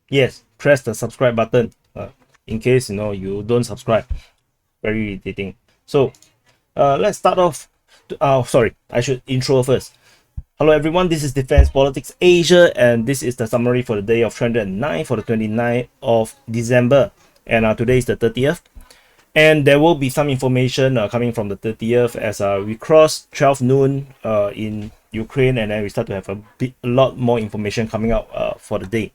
Yes, press the subscribe button in case you don't subscribe. Very irritating. So let's start off. Sorry, I should intro first. Hello everyone, this is Defense Politics Asia, and this is the summary for the day of 309 for the 29th of December. And today is the 30th. And there will be some information coming from the 30th as we cross 12 noon in Ukraine, and then we start to have a lot more information coming out for the day.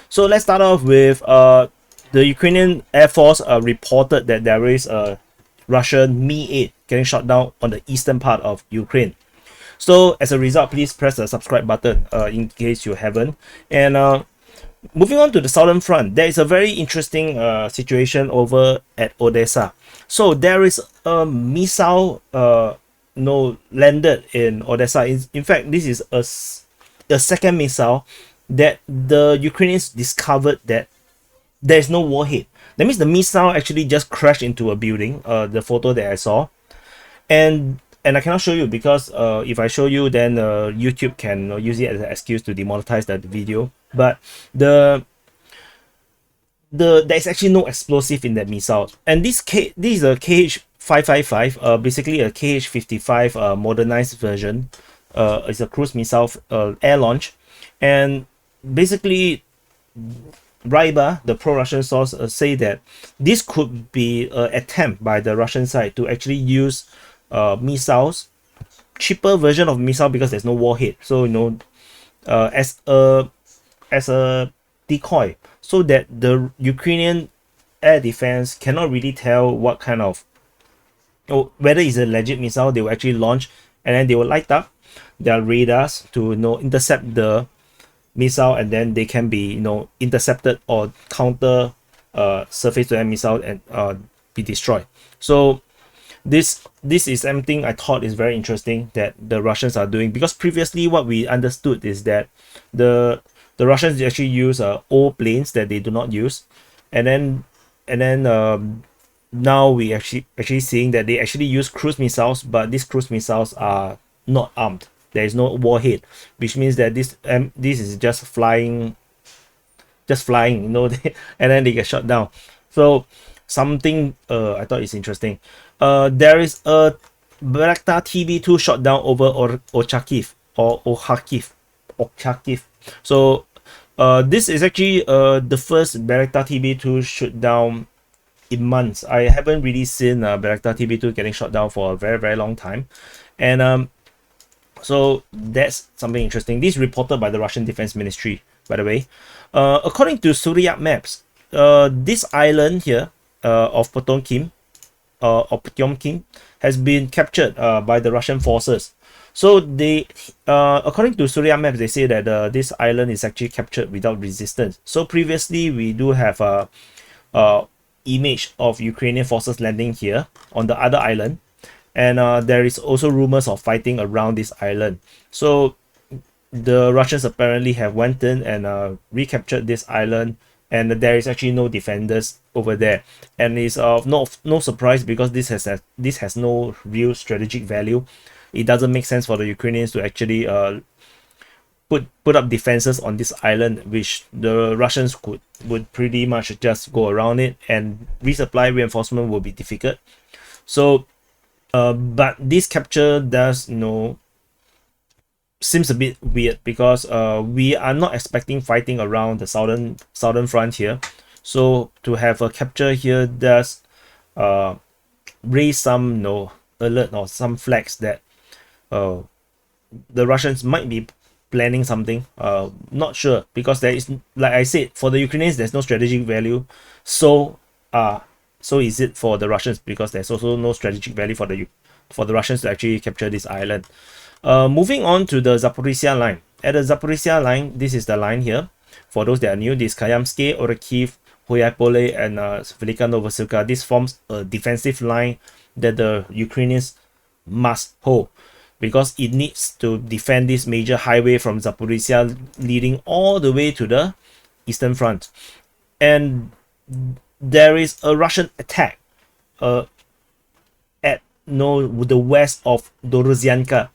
So let's start off with the Ukrainian Air Force reported that there is a Russian Mi-8 getting shot down on the eastern part of Ukraine. So as a result, please press the subscribe button in case you haven't. And moving on to the southern front, there is a very interesting situation over at Odessa. So there is a missile landed in Odessa. In fact, this is a second missile that the Ukrainians discovered that there is no warhead. That means the missile actually just crashed into a building, the photo that I saw. And I cannot show you because if I show you, then YouTube can use it as an excuse to demonetize that video. But there's actually no explosive in that missile. And this is a KH-555, basically a KH-55 modernized version. It's a cruise missile air launch, and basically Ryba, the pro-Russian source, say that this could be an attempt by the Russian side to actually use missiles, cheaper version of missile because there's no warhead. So as a decoy, so that the Ukrainian air defense cannot really tell what kind of, whether it's a legit missile. They will actually launch, and then they will light up their radars to intercept the missile, and then they can be intercepted or counter surface to air missile and be destroyed. So this is something I thought is very interesting that the Russians are doing, because previously what we understood is that the Russians actually use old planes that they do not use, and then now we actually seeing that they actually use cruise missiles, but these cruise missiles are not armed. There is no warhead, which means that this is just flying, and then they get shot down. So something I thought is interesting. There is a Bayraktar TB2 shot down over Ochakiv. So this is actually the first Bayraktar TB2 shot down in months. I haven't really seen Bayraktar TB2 getting shot down for a very, very long time. And so that's something interesting. This is reported by the Russian Defense Ministry, by the way. According to SITREP maps, this island here of Potomkin has been captured by the Russian forces. So they, according to SITREP maps, they say that this island is actually captured without resistance. So previously we do have a image of Ukrainian forces landing here on the other island, and there is also rumors of fighting around this island. So the Russians apparently have went in and recaptured this island, and there is actually no defenders over there, and it's of no surprise, because this has no real strategic value. It doesn't make sense for the Ukrainians to actually put up defenses on this island, which the Russians would pretty much just go around it, and resupply reinforcement will be difficult. So but this capture does seems a bit weird, because we are not expecting fighting around the southern front here. So to have a capture here does raise some alert or some flags that the Russians might be planning something. Not sure, because there is, like I said, for the Ukrainians there's no strategic value. So is it for the Russians, because there's also no strategic value for the Russians to actually capture this island. Moving on to the Zaporizhzhia line. At the Zaporizhzhia line, this is the line here. For those that are new, this Kayamsky, Orekiv, Hoyapole, and Velika Novosilka. This forms a defensive line that the Ukrainians must hold, because it needs to defend this major highway from Zaporizhzhia leading all the way to the eastern front. And there is a Russian attack at the west of Dorozyanka,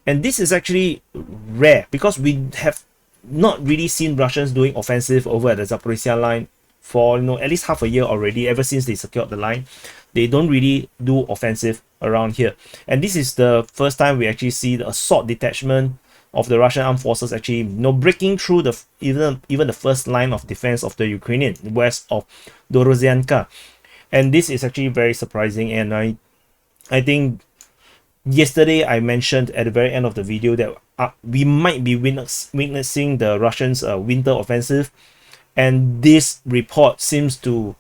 and this is actually rare, because we have not really seen Russians doing offensive over at the Zaporizhzhia line for at least half a year already. Ever since they secured the line, they don't really do offensive around here. And this is the first time we actually see the assault detachment of the Russian armed forces actually breaking through the even the first line of defense of the Ukrainian west of Dorozhenka. And this is actually very surprising. And I think yesterday I mentioned at the very end of the video that we might be witnessing the Russians' winter offensive, and this report seems to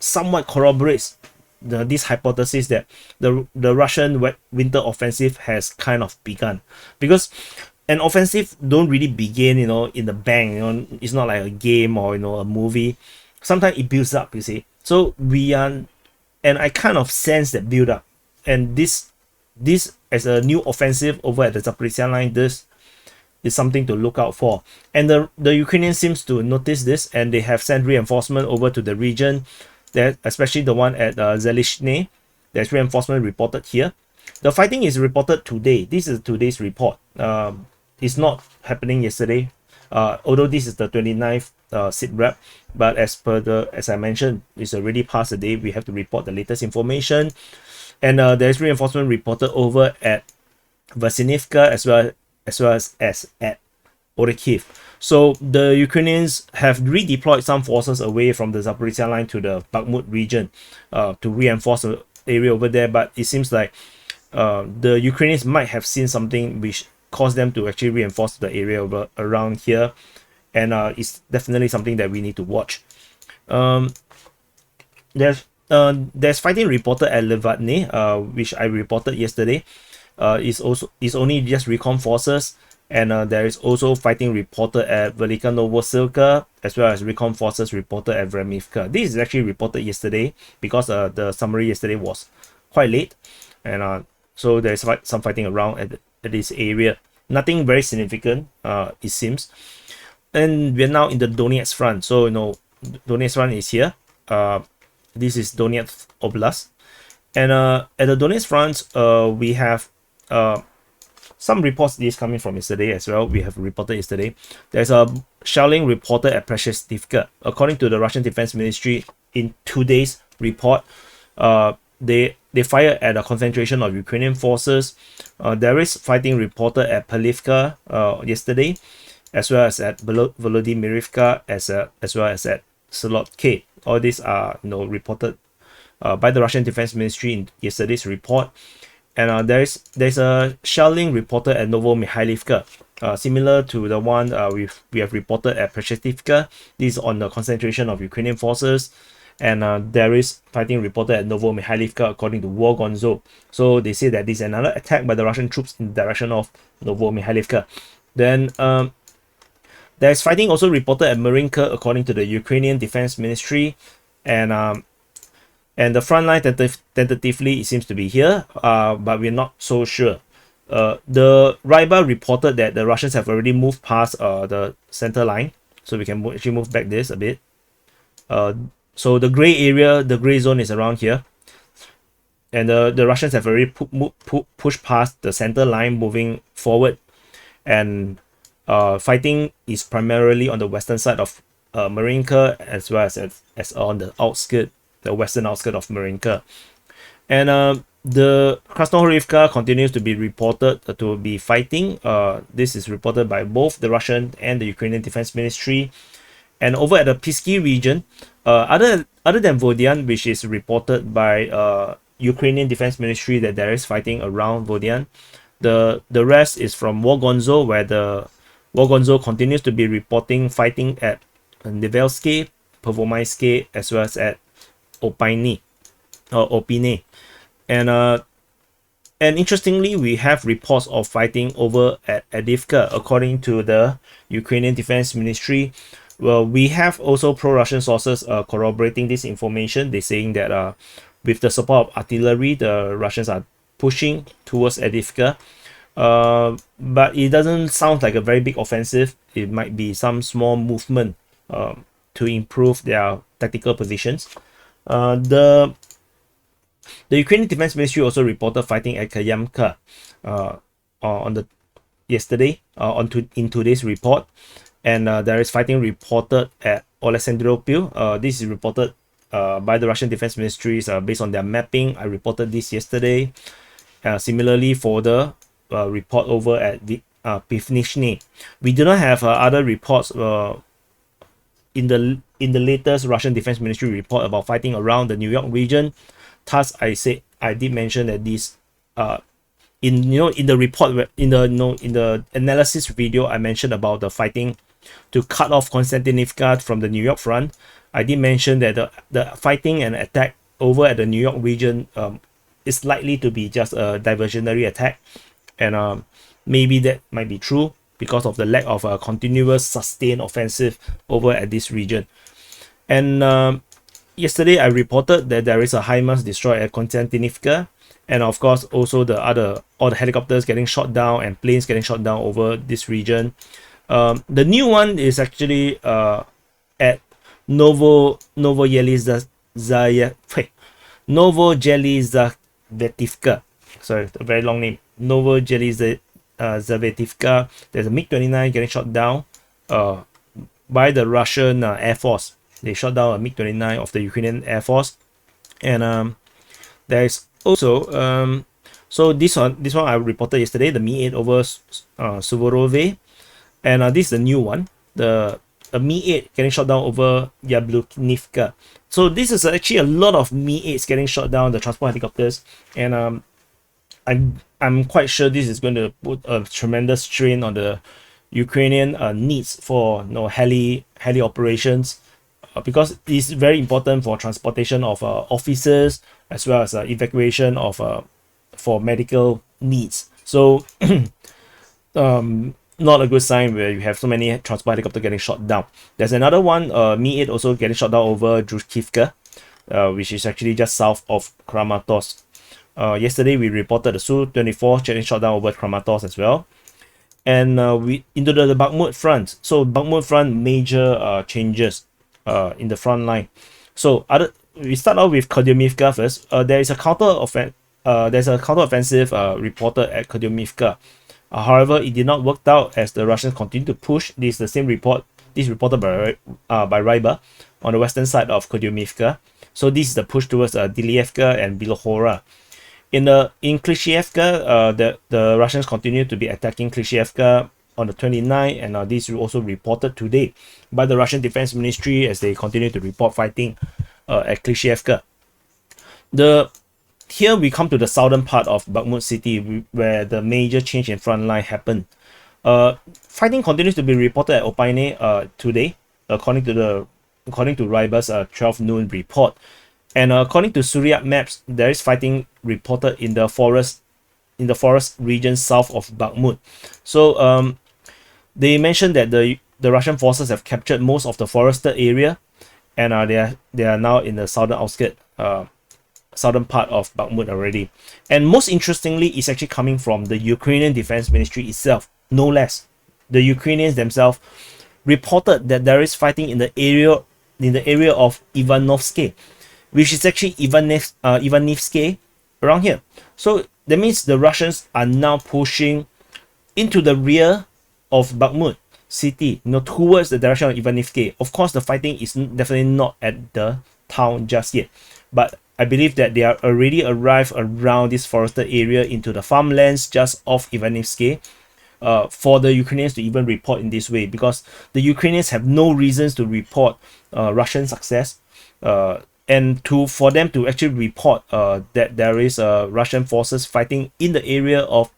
somewhat corroborates this hypothesis that the Russian winter offensive has kind of begun. Because an offensive don't really begin in the bang. It's not like a game or a movie. Sometimes it builds up, you see. So and I kind of sense that build up, and this as a new offensive over at the Zaporizhzhia line, this is something to look out for. And the Ukrainians seems to notice this, and they have sent reinforcement over to the region, that especially the one at Zelishne. There's reinforcement reported here. The fighting is reported today. This is today's report. It's not happening yesterday, although this is the 29th SITREP, but as I mentioned, it's already past a day. We have to report the latest information. And there's reinforcement reported over at Vasinivka as well as at Orikhiv. So the Ukrainians have redeployed some forces away from the Zaporizhzhia line to the Bakhmut region to reinforce the area over there. But it seems like the Ukrainians might have seen something which caused them to actually reinforce the area around here. And it's definitely something that we need to watch. There's fighting reported at Levadne, which I reported yesterday. It's only just recon forces, and there is also fighting reported at Velika Novosilka, as well as recon forces reported at Vremivka. This is actually reported yesterday because the summary yesterday was quite late, and so there's some fighting around at this area. Nothing very significant, it seems. And we're now in the Donetsk front. So Donetsk front is here. This is Donetsk Oblast, and at the Donetsk front, we have some reports. This coming from yesterday as well. We have reported yesterday. There's a shelling reported at Preshestivka. According to the Russian Defense Ministry, in today's report, they fired at a concentration of Ukrainian forces. There is fighting reported at Palivka yesterday, as well as at Volodymyrivka, as well as at Solodka. All these are reported by the Russian Defense Ministry in yesterday's report. And there's a shelling reported at Novomikhailivka, similar to the one we have reported at Preshestivka. This is on the concentration of Ukrainian forces. And there is fighting reported at Novomikhailivka according to War Gonzo. So they say that this is another attack by the Russian troops in the direction of Novomikhailivka. Then there's fighting also reported at Marinka according to the Ukrainian Defense Ministry, and the front line tentatively it seems to be here, but we're not so sure. The Ryba reported that the Russians have already moved past the center line, so we can actually move back this a bit. So the gray area, the gray zone is around here, and the Russians have already pushed past the center line, moving forward, and fighting is primarily on the western side of Marinka, as well as on the western outskirt of Marinka. And the Krasnohorivka continues to be reported to be fighting. This is reported by both the Russian and the Ukrainian Defense Ministry. And over at the Pisky region, other than Vodian, which is reported by Ukrainian Defense Ministry that there is fighting around Vodian, the rest is from War Gonzo, where the War Gonzo continues to be reporting fighting at Nevelsky, Pervomaisky, as well as at Opine. And interestingly, we have reports of fighting over at Adivka. According to the Ukrainian Defense Ministry, well, we have also pro-Russian sources corroborating this information. They're saying that with the support of artillery, the Russians are pushing towards Adivka. But it doesn't sound like a very big offensive. It might be some small movement to improve their tactical positions. The Ukrainian Defense Ministry also reported fighting at Kayamka on the yesterday in today's report, and there is fighting reported at Alexandropol. This is reported by the Russian Defense Ministries based on their mapping. I reported this yesterday. Similarly, for the report over at the Pivnishny, we do not have other reports in the latest Russian Defense Ministry report about fighting around the New York region. Thus, I did mention that this in the report, in the analysis video, I mentioned about the fighting to cut off Konstantinivka from the New York front. I did mention that the fighting and attack over at the New York region is likely to be just a diversionary attack, and maybe that might be true because of the lack of a continuous sustained offensive over at this region. And yesterday I reported that there is a HIMARS destroyed at Konstantinivka, and of course also all the helicopters getting shot down and planes getting shot down over this region. The new one is actually at Novoyelizavetivka. Sorry, a very long name. Novoyelizavetivka. There's a MiG-29 getting shot down by the Russian Air Force. They shot down a MiG-29 of the Ukrainian Air Force, and there is also so this one I reported yesterday, the Mi-8 over Suvorove, and this is the new one, the Mi-8 getting shot down over Yablunivka. So this is actually a lot of Mi-8s getting shot down, the transport helicopters, and I'm quite sure this is going to put a tremendous strain on the Ukrainian needs for heli operations, because it's very important for transportation of officers as well as evacuation of for medical needs. So not a good sign where you have so many transport helicopters getting shot down. There's another one, Mi-8 also getting shot down over Druzhkivka, which is actually just south of Kramatorsk. Yesterday we reported the Su-24 getting shot down over Kramatorsk as well. And we into the Bakhmut front. So Bakhmut front, major changes in the front line. So we start out with Kherson first. There is a counter-offensive reported at Kherson. However, it did not work out as the Russians continue to push. This is the same report. This is reported by Ryba on the western side of Kherson. So this is the push towards Dilievka and Bilohora. In Klishchievka, the Russians continue to be attacking Klishchievka on the 29th, and this is also reported today by the Russian Defense Ministry as they continue to report fighting at Klishchievka. Here we come to the southern part of Bakhmut city, where the major change in front line happened. Fighting continues to be reported at Opayne today, according to Ryba's 12 noon report. And according to Suryat maps, there is fighting reported in the forest region south of Bakhmut. So they mentioned that the Russian forces have captured most of the forested area, and they are now in the southern outskirts, southern part of Bakhmut already. And most interestingly, it's actually coming from the Ukrainian Defense Ministry itself, no less. The Ukrainians themselves reported that there is fighting in the area of Ivanovsky, which is actually Ivanivsky around here. So that means the Russians are now pushing into the rear of Bakhmut city, towards the direction of Ivanivsky. Of course, the fighting is definitely not at the town just yet, but I believe that they are already arrived around this forested area into the farmlands just off Ivanivsky, for the Ukrainians to even report in this way, because the Ukrainians have no reasons to report Russian success, and for them to actually report that there is Russian forces fighting in the area of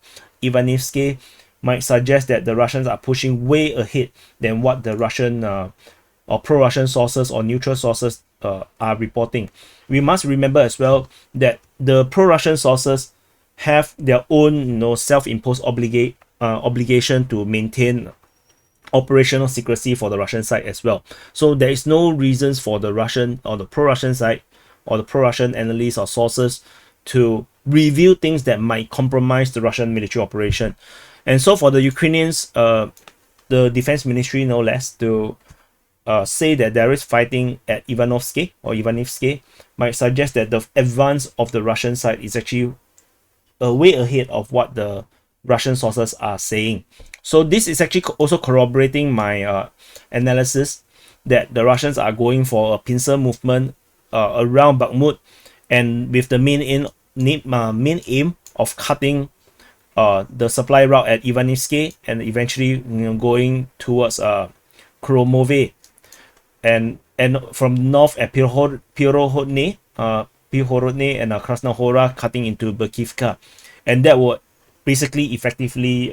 Ivanivsky might suggest that the Russians are pushing way ahead than what the Russian or pro-Russian sources or neutral sources are reporting. We must remember as well that the pro-Russian sources have their own self-imposed obligation to maintain operational secrecy for the Russian side as well. So there is no reasons for the Russian or the pro-Russian side or the pro-Russian analysts or sources to reveal things that might compromise the Russian military operation. And so for the Ukrainians, the defense ministry no less, to say that there is fighting at Ivanivsky might suggest that the advance of the Russian side is actually way ahead of what the Russian sources are saying. So this is actually also corroborating my analysis that the Russians are going for a pincer movement around Bakhmut, and with the main aim of cutting the supply route at Ivanivsky and eventually going towards Kromove, and from north at Pirohodne and Krasnohora, cutting into Berkivka, and that would basically effectively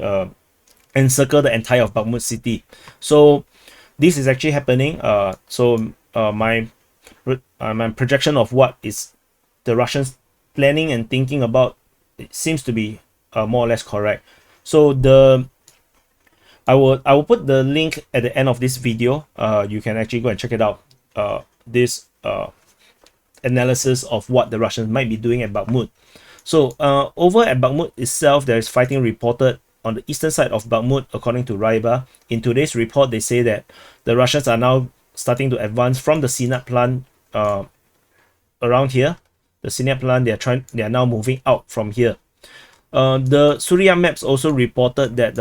encircle the entire of Bakhmut city. So this is actually happening. My projection of what is the Russians planning and thinking about, it seems to be more or less correct. So I will put the link at the end of this video. You can actually go and check it out. This analysis of what the Russians might be doing at Bakhmut. So over at Bakhmut itself, there is fighting reported on the eastern side of Bakhmut, according to Ryba. In today's report, they say that the Russians are now starting to advance from the Sinat plant around here. The Sinat plant, they are now moving out from here. The Surya maps also reported that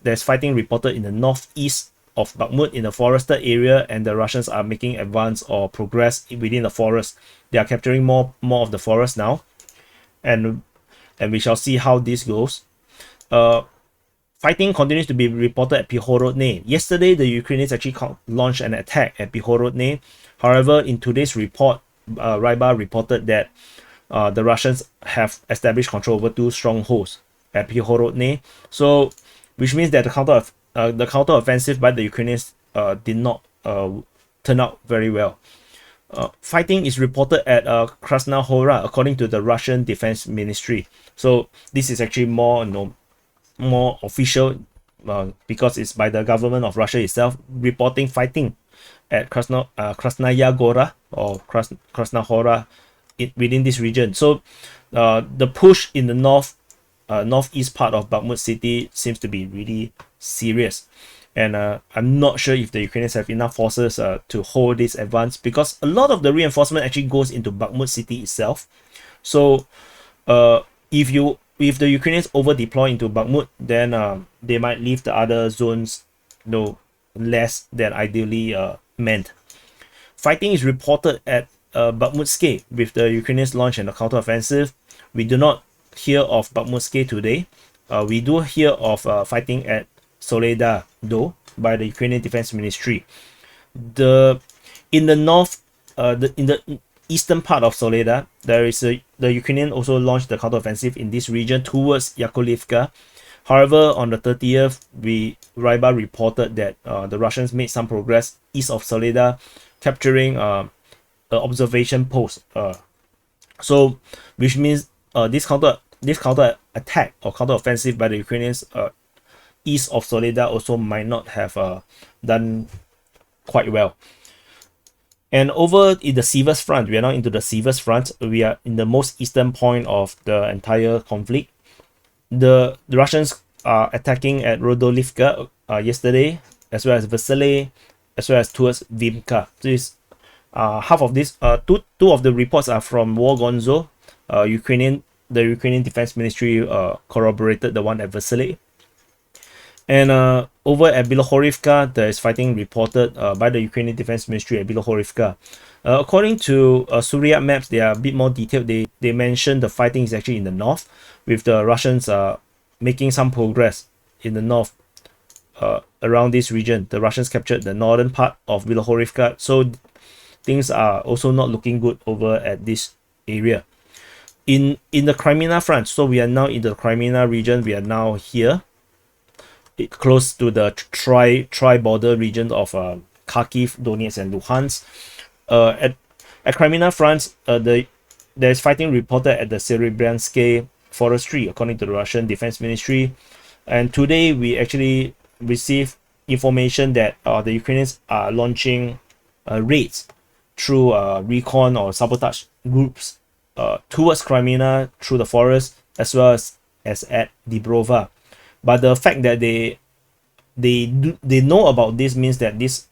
there's fighting reported in the northeast of Bakhmut in the forested area, and the Russians are making advance or progress within the forest. They are capturing more of the forest now, and we shall see how this goes. Fighting continues to be reported at Pihorodne. Yesterday, the Ukrainians actually launched an attack at Pihorodne. However, in today's report, Ryba reported that the Russians have established control over 2 strongholds at Pihorodne. So, which means that the counter-offensive by the Ukrainians did not turn out very well. Fighting is reported at Krasnohora, according to the Russian Defense Ministry. So this is actually more official because it's by the government of Russia itself reporting fighting at Krasnaya Gora or Krasnohora within this region. So the push in the northeast part of Bakhmut city seems to be really serious, and I'm not sure if the Ukrainians have enough forces to hold this advance, because a lot of the reinforcement actually goes into Bakhmut city itself. So if the Ukrainians over deploy into Bakhmut, then they might leave the other zones less than ideally meant. Fighting is reported at Bakhmutske with the Ukrainians launch and the counteroffensive. We do not hear of Bakhmutske today. We do hear of fighting at Soledar though by the Ukrainian Defense Ministry. In the eastern part of Soledar, the Ukrainian also launched the counteroffensive in this region towards Yakovlivka. However, on the 30th, Ryba reported that the Russians made some progress east of Soledar, capturing an observation post. So, which means this counter attack or counter offensive by the Ukrainians east of Soledar also might not have done quite well. And over in the Sievers front, we are now into the Sievers front. We are in the most eastern point of the entire conflict. The Russians are attacking at Rodolivka yesterday, as well as Vasily, as well as towards Vimka. So this half of this, two of the reports are from War Gonzo. The Ukrainian Defense Ministry corroborated the one at Vasily. And over at Bilohorivka, there is fighting reported by the Ukrainian Defense Ministry at Bilohorivka. According to Surya maps, they are a bit more detailed. They mention the fighting is actually in the north, with the Russians making some progress in the north around this region. The Russians captured the northern part of Bilohorivka, so things are also not looking good over at this area. In the Kreminna front, so we are now in the Kreminna region. We are now here, close to the tri-border region of Kharkiv, Donetsk, and Luhansk. At Kreminna front, there is fighting reported at the Serebryansky forestry, according to the Russian Defense Ministry. And today, we actually received information that the Ukrainians are launching raids through recon or sabotage groups towards Kreminna through the forest, as well as at Dibrova. But the fact that they know about this means that these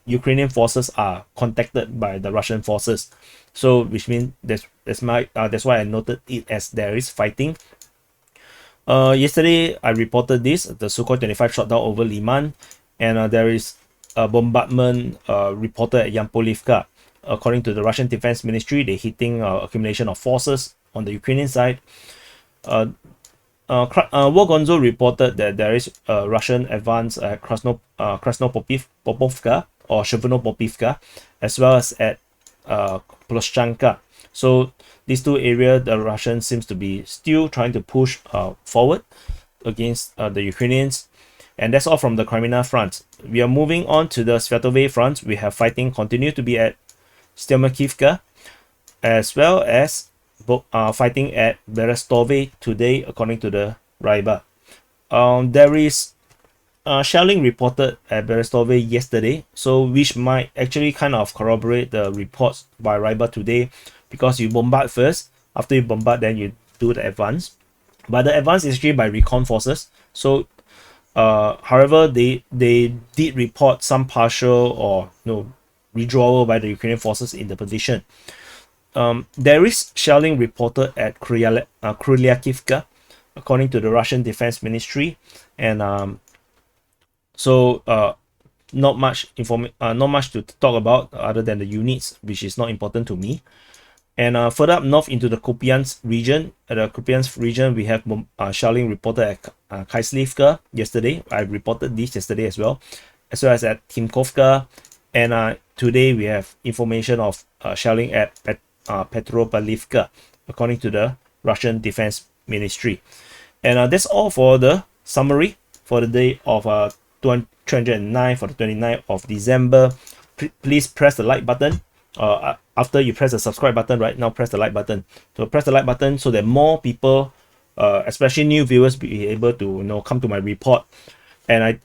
Ukrainian forces are contacted by the Russian forces. So which means that's why I noted it as there is fighting. Yesterday I reported this, the Sukhoi 25 shot down over Liman, and there is a bombardment reported at Yampolivka. According to the Russian Defense Ministry, they're hitting accumulation of forces on the Ukrainian side. War Gonzo reported that there is a Russian advance at Krasnopopovka or Chevrnopopivka, as well as at Ploshchanka. So these two areas, the Russians seems to be still trying to push forward against the Ukrainians. And that's all from the Kreminna front. We are moving on to the Sviatove front. We have fighting continue to be at Stelmakivka, as well as fighting at Berestove today, according to the Ryba. There is shelling reported at Berestove yesterday, so which might actually kind of corroborate the reports by Ryba today, because you bombard first, after you bombard then you do the advance, but the advance is actually by recon forces. So however, they did report some partial or withdrawal by the Ukrainian forces in the position. There is shelling reported at Krylyakivka, according to the Russian Defense Ministry, and not much to talk about other than the units, which is not important to me. And further up north into the Kupiansk region, we have shelling reported at Kaislivka yesterday. I reported this yesterday as well as at Timkovka, and today we have information of shelling at Petropavlivka, according to the Russian Defense Ministry. And that's all for the summary for the day of 209 for the 29th of December. Please press the like button. After you press the subscribe button, right now press the like button. So press the like button so that more people, especially new viewers, be able to come to my report. And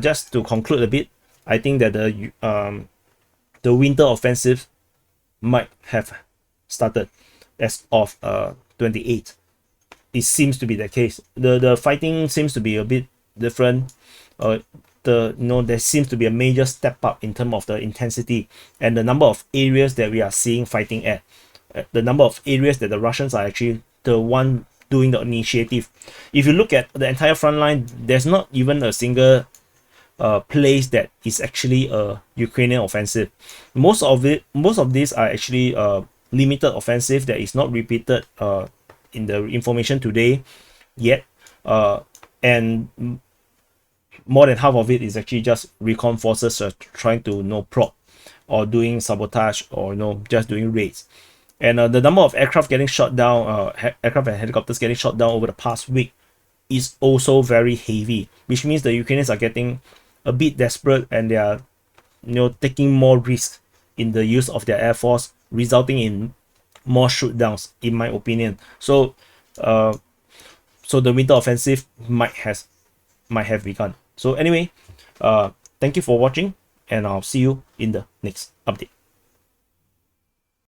just to conclude a bit, I think that the winter offensive might have started as of 28. It seems to be the case. The fighting seems to be a bit different. There seems to be a major step up in terms of the intensity and the number of areas that we are seeing fighting at. The number of areas that the Russians are actually the one doing the initiative. If you look at the entire front line, there's not even a single place that is actually a Ukrainian offensive. Most of these are actually limited offensive that is not repeated in the information today yet, and more than half of it is actually just recon forces trying to probe or doing sabotage or just doing raids. And the number of aircraft getting shot down, aircraft and helicopters getting shot down over the past week is also very heavy, which means the Ukrainians are getting a bit desperate, and they are taking more risks in the use of their air force, resulting in more shoot downs, in my opinion. So the winter offensive might have begun. So anyway, thank you for watching, and I'll see you in the next update.